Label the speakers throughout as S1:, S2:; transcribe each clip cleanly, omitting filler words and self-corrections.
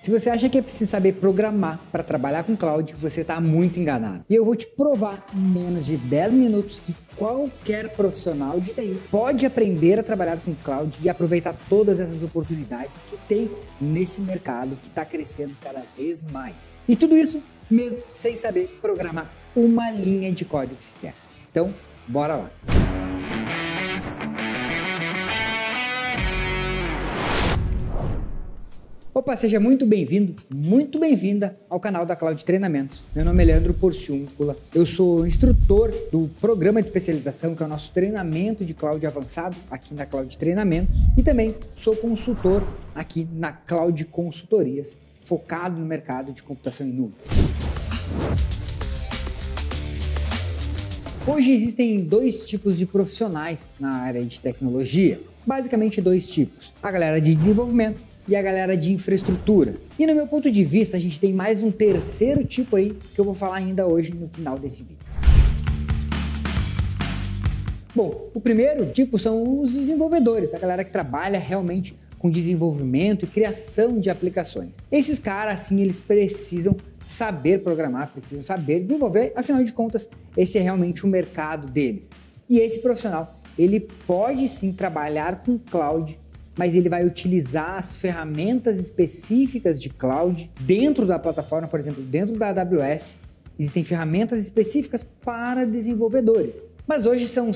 S1: Se você acha que é preciso saber programar para trabalhar com cloud, você está muito enganado. E eu vou te provar em menos de 10 minutos que qualquer profissional de TI pode aprender a trabalhar com cloud e aproveitar todas essas oportunidades que tem nesse mercado que está crescendo cada vez mais. E tudo isso mesmo sem saber programar uma linha de código sequer. Então, bora lá! Opa, seja muito bem-vindo, muito bem-vinda ao canal da Cloud Treinamentos. Meu nome é Leandro Porciúncula, eu sou instrutor do programa de especialização, que é o nosso treinamento de cloud avançado aqui na Cloud Treinamentos, e também sou consultor aqui na Cloud Consultorias, focado no mercado de computação em nuvem. Hoje existem dois tipos de profissionais na área de tecnologia, basicamente dois tipos, a galera de desenvolvimento e a galera de infraestrutura. E no meu ponto de vista, a gente tem mais um terceiro tipo aí que eu vou falar ainda hoje no final desse vídeo. Bom, o primeiro tipo são os desenvolvedores, a galera que trabalha realmente com desenvolvimento e criação de aplicações. Esses caras, assim, eles precisam saber programar, precisam saber desenvolver, afinal de contas, esse é realmente o mercado deles. E esse profissional, ele pode sim trabalhar com cloud, mas ele vai utilizar as ferramentas específicas de cloud dentro da plataforma, por exemplo, dentro da AWS, existem ferramentas específicas para desenvolvedores. Mas hoje são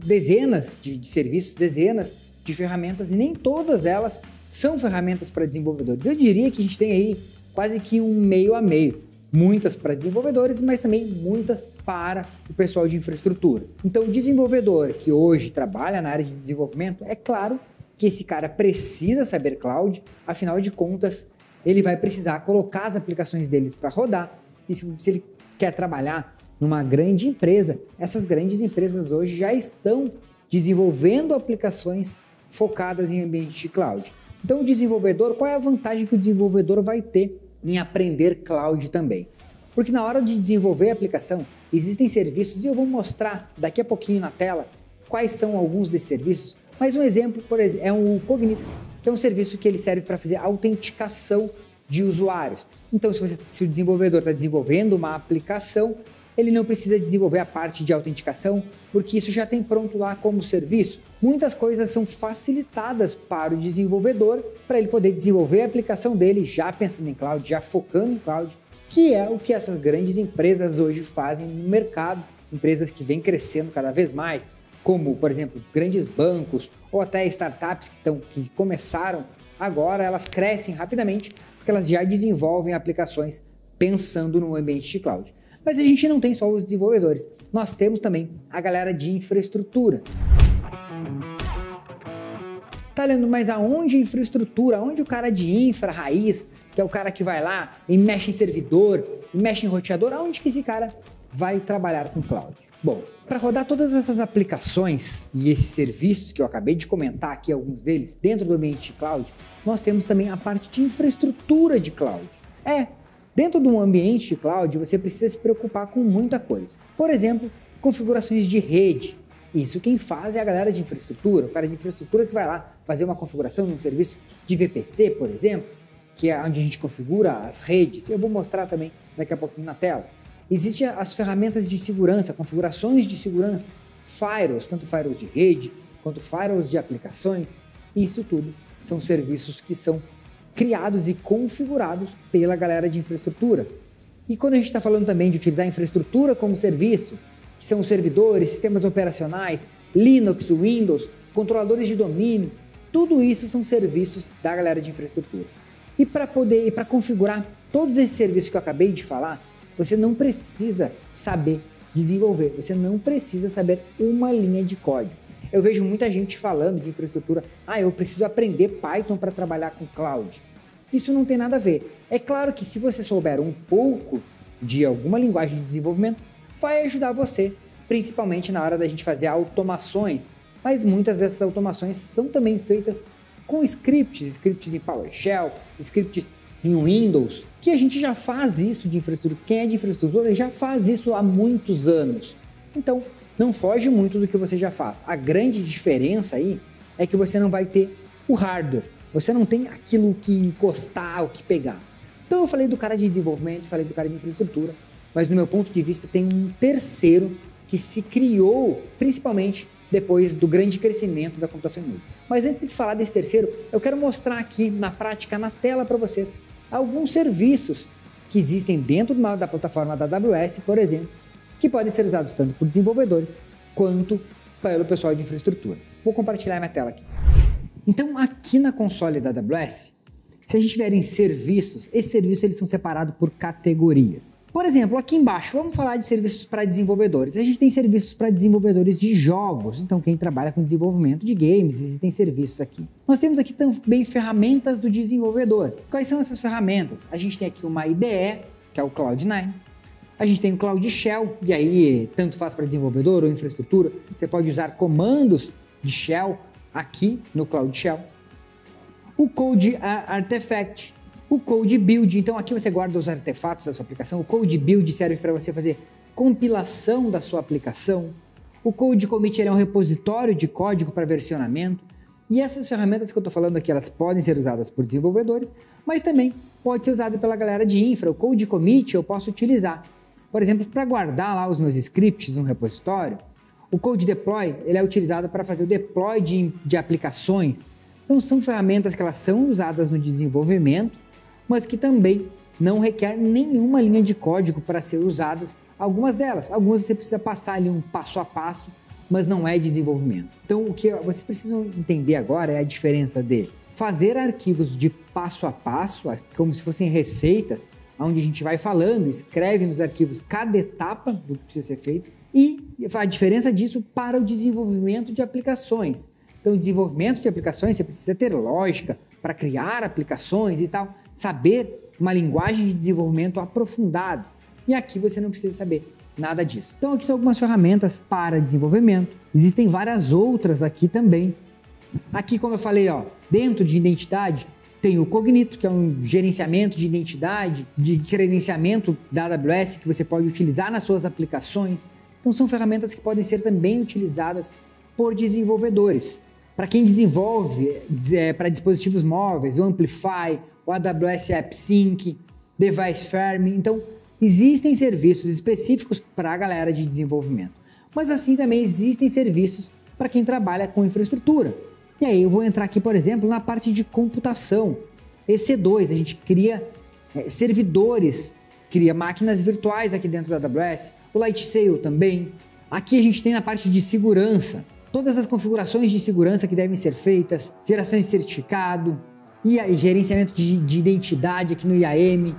S1: dezenas de serviços, dezenas de ferramentas e nem todas elas são ferramentas para desenvolvedores. Eu diria que a gente tem aí quase que um meio a meio. Muitas para desenvolvedores, mas também muitas para o pessoal de infraestrutura. Então, o desenvolvedor que hoje trabalha na área de desenvolvimento, é claro que esse cara precisa saber cloud, afinal de contas, ele vai precisar colocar as aplicações deles para rodar. E se ele quer trabalhar numa grande empresa, essas grandes empresas hoje já estão desenvolvendo aplicações focadas em ambiente de cloud. Então, o desenvolvedor, qual é a vantagem que o desenvolvedor vai ter em aprender cloud também? Porque na hora de desenvolver a aplicação, existem serviços, e eu vou mostrar daqui a pouquinho na tela quais são alguns desses serviços. Mas um exemplo, por exemplo, é o Cognito, que é um serviço que ele serve para fazer autenticação de usuários. Então, se o desenvolvedor está desenvolvendo uma aplicação, ele não precisa desenvolver a parte de autenticação, porque isso já tem pronto lá como serviço. Muitas coisas são facilitadas para o desenvolvedor, para ele poder desenvolver a aplicação dele, já pensando em cloud, já focando em cloud, que é o que essas grandes empresas hoje fazem no mercado, empresas que vêm crescendo cada vez mais, como, por exemplo, grandes bancos ou até startups que começaram agora, elas crescem rapidamente porque elas já desenvolvem aplicações pensando no ambiente de cloud. Mas a gente não tem só os desenvolvedores, nós temos também a galera de infraestrutura. Tá olhando, mas aonde infraestrutura? Aonde o cara de infra raiz, que é o cara que vai lá e mexe em servidor, e mexe em roteador, aonde que esse cara vai trabalhar com cloud? Bom, para rodar todas essas aplicações e esses serviços que eu acabei de comentar aqui, alguns deles, dentro do ambiente de cloud, nós temos também a parte de infraestrutura de cloud. Dentro de um ambiente de cloud, você precisa se preocupar com muita coisa. Por exemplo, configurações de rede. Isso quem faz é a galera de infraestrutura, o cara de infraestrutura que vai lá fazer uma configuração de um serviço de VPC, por exemplo, que é onde a gente configura as redes. Eu vou mostrar também daqui a pouquinho na tela. Existem as ferramentas de segurança, configurações de segurança, firewalls, tanto firewalls de rede quanto firewalls de aplicações. Isso tudo são serviços que são criados e configurados pela galera de infraestrutura. E quando a gente está falando também de utilizar a infraestrutura como serviço, que são os servidores, sistemas operacionais, Linux, Windows, controladores de domínio, tudo isso são serviços da galera de infraestrutura. E para configurar todos esses serviços que eu acabei de falar, você não precisa saber desenvolver, você não precisa saber uma linha de código. Eu vejo muita gente falando de infraestrutura, eu preciso aprender Python para trabalhar com cloud. Isso não tem nada a ver. É claro que se você souber um pouco de alguma linguagem de desenvolvimento, vai ajudar você, principalmente na hora da gente fazer automações. Mas muitas dessas automações são também feitas com scripts em PowerShell, scripts em Windows, que a gente já faz isso de infraestrutura. Quem é de infraestrutura já faz isso há muitos anos. Então, não foge muito do que você já faz. A grande diferença aí é que você não vai ter o hardware. Você não tem aquilo que encostar, o que pegar. Então eu falei do cara de desenvolvimento, falei do cara de infraestrutura, mas no meu ponto de vista tem um terceiro que se criou principalmente depois do grande crescimento da computação em nuvem. Mas antes de falar desse terceiro, eu quero mostrar aqui na prática, na tela para vocês, alguns serviços que existem dentro da plataforma da AWS, por exemplo, que podem ser usados tanto por desenvolvedores quanto pelo pessoal de infraestrutura. Vou compartilhar minha tela aqui. Então, aqui na console da AWS, se a gente tiver em serviços, esses serviços eles são separados por categorias. Por exemplo, aqui embaixo, vamos falar de serviços para desenvolvedores. A gente tem serviços para desenvolvedores de jogos, então quem trabalha com desenvolvimento de games, existem serviços aqui. Nós temos aqui também ferramentas do desenvolvedor. Quais são essas ferramentas? A gente tem aqui uma IDE, que é o Cloud9. A gente tem o Cloud Shell, e aí tanto faz para desenvolvedor ou infraestrutura. Você pode usar comandos de Shell aqui no Cloud Shell. O Code Artifact, o Code Build, então aqui você guarda os artefatos da sua aplicação. O Code Build serve para você fazer compilação da sua aplicação. O Code Commit é um repositório de código para versionamento. E essas ferramentas que eu estou falando aqui, elas podem ser usadas por desenvolvedores, mas também pode ser usada pela galera de infra. O Code Commit eu posso utilizar, por exemplo, para guardar lá os meus scripts no repositório. O Code Deploy ele é utilizado para fazer o deploy de aplicações. Então são ferramentas que elas são usadas no desenvolvimento, mas que também não requer nenhuma linha de código para ser usadas. Algumas delas, algumas você precisa passar ali um passo a passo, mas não é desenvolvimento. Então o que vocês precisam entender agora é a diferença de fazer arquivos de passo a passo, como se fossem receitas, onde a gente vai falando, escreve nos arquivos cada etapa do que precisa ser feito, e a diferença disso para o desenvolvimento de aplicações. Então, desenvolvimento de aplicações, você precisa ter lógica para criar aplicações e tal, saber uma linguagem de desenvolvimento aprofundado. E aqui você não precisa saber nada disso. Então, aqui são algumas ferramentas para desenvolvimento. Existem várias outras aqui também. Aqui, como eu falei, ó, dentro de identidade, tem o Cognito, que é um gerenciamento de identidade, de credenciamento da AWS, que você pode utilizar nas suas aplicações. Então, são ferramentas que podem ser também utilizadas por desenvolvedores. Para quem desenvolve para dispositivos móveis, o Amplify, o AWS AppSync, Device Farm. Então, existem serviços específicos para a galera de desenvolvimento. Mas assim também existem serviços para quem trabalha com infraestrutura. E aí eu vou entrar aqui, por exemplo, na parte de computação. EC2, a gente cria servidores, cria máquinas virtuais aqui dentro da AWS. O Lightsail também. Aqui a gente tem na parte de segurança. Todas as configurações de segurança que devem ser feitas, geração de certificado, e gerenciamento de identidade aqui no IAM,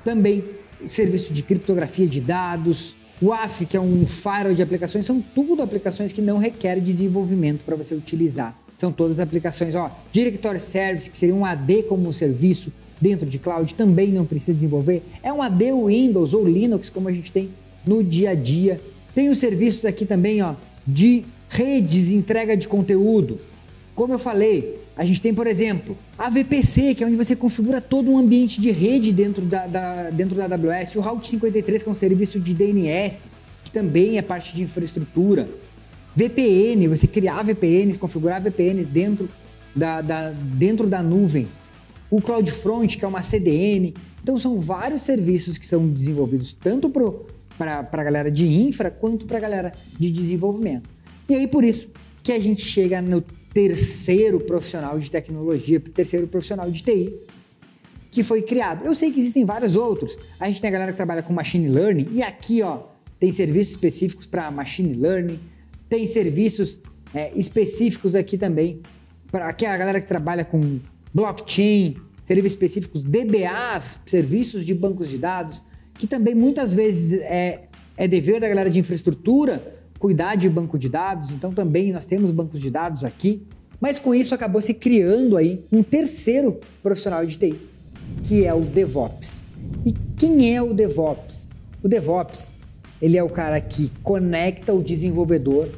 S1: também serviço de criptografia de dados, o AF, que é um firewall de aplicações, são tudo aplicações que não requerem desenvolvimento para você utilizar. São todas aplicações, Directory Service, que seria um AD como um serviço dentro de cloud, também não precisa desenvolver. É um AD Windows ou Linux, como a gente tem no dia a dia. Tem os serviços aqui também, de redes, entrega de conteúdo. Como eu falei, a gente tem, por exemplo, a VPC, que é onde você configura todo um ambiente de rede dentro da AWS. O Route 53, que é um serviço de DNS, que também é parte de infraestrutura. VPN, você criar VPNs, configurar VPNs dentro da nuvem. O CloudFront, que é uma CDN. Então, são vários serviços que são desenvolvidos tanto para a galera de infra, quanto para a galera de desenvolvimento. E aí, por isso, que a gente chega no terceiro profissional de tecnologia, terceiro profissional de TI, que foi criado. Eu sei que existem vários outros. A gente tem a galera que trabalha com Machine Learning, e aqui, tem serviços específicos para Machine Learning, tem serviços específicos aqui também, para aqui a galera que trabalha com blockchain, serviços específicos, DBAs, serviços de bancos de dados, que também muitas vezes é dever da galera de infraestrutura cuidar de banco de dados, então também nós temos bancos de dados aqui, mas com isso acabou se criando aí um terceiro profissional de TI, que é o DevOps. E quem é o DevOps? O DevOps, ele é o cara que conecta o desenvolvedor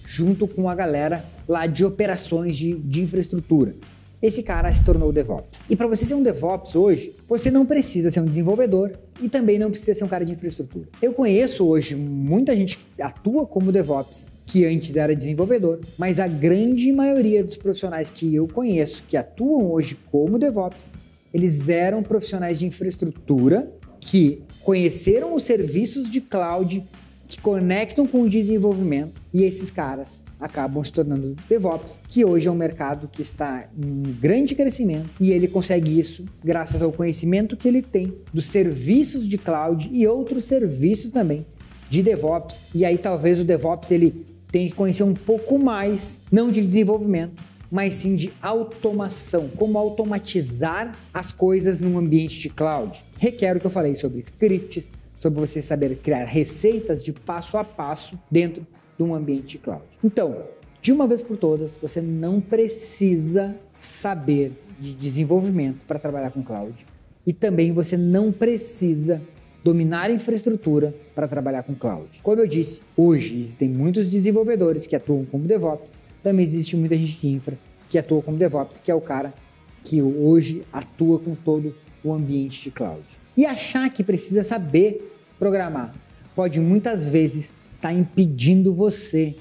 S1: junto com a galera lá de operações de infraestrutura. Esse cara se tornou o DevOps. E para você ser um DevOps hoje, você não precisa ser um desenvolvedor e também não precisa ser um cara de infraestrutura. Eu conheço hoje muita gente que atua como DevOps, que antes era desenvolvedor, mas a grande maioria dos profissionais que eu conheço que atuam hoje como DevOps, eles eram profissionais de infraestrutura que conheceram os serviços de cloud que conectam com o desenvolvimento, e esses caras acabam se tornando DevOps, que hoje é um mercado que está em grande crescimento, e ele consegue isso graças ao conhecimento que ele tem dos serviços de cloud e outros serviços também de DevOps. E aí talvez o DevOps ele tenha que conhecer um pouco mais, não de desenvolvimento, mas sim de automação, como automatizar as coisas num ambiente de cloud. Requer o que eu falei sobre scripts, sobre você saber criar receitas de passo a passo dentro de um ambiente de cloud. Então, de uma vez por todas, você não precisa saber de desenvolvimento para trabalhar com cloud, e também você não precisa dominar a infraestrutura para trabalhar com cloud. Como eu disse, hoje existem muitos desenvolvedores que atuam como DevOps, também existe muita gente de infra que atua como DevOps, que é o cara que hoje atua com todo o ambiente de cloud. E achar que precisa saber programar pode muitas vezes estar impedindo você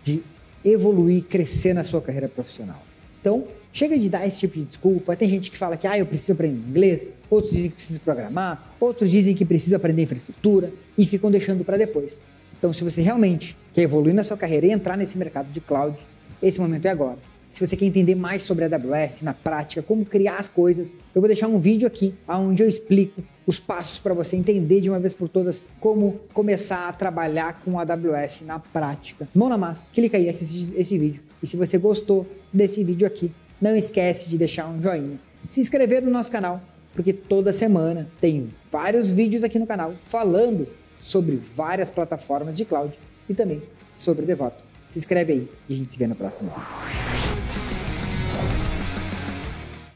S1: de evoluir, crescer na sua carreira profissional. Então, chega de dar esse tipo de desculpa. Tem gente que fala que eu preciso aprender inglês, outros dizem que preciso programar, outros dizem que preciso aprender infraestrutura e ficam deixando para depois. Então, se você realmente quer evoluir na sua carreira e entrar nesse mercado de cloud, esse momento é agora. Se você quer entender mais sobre a AWS na prática, como criar as coisas, eu vou deixar um vídeo aqui onde eu explico os passos para você entender de uma vez por todas como começar a trabalhar com a AWS na prática. Mão na massa, clica aí, assiste esse vídeo. E se você gostou desse vídeo aqui, não esquece de deixar um joinha, se inscrever no nosso canal, porque toda semana tem vários vídeos aqui no canal falando sobre várias plataformas de cloud e também sobre DevOps. Se inscreve aí e a gente se vê no próximo vídeo.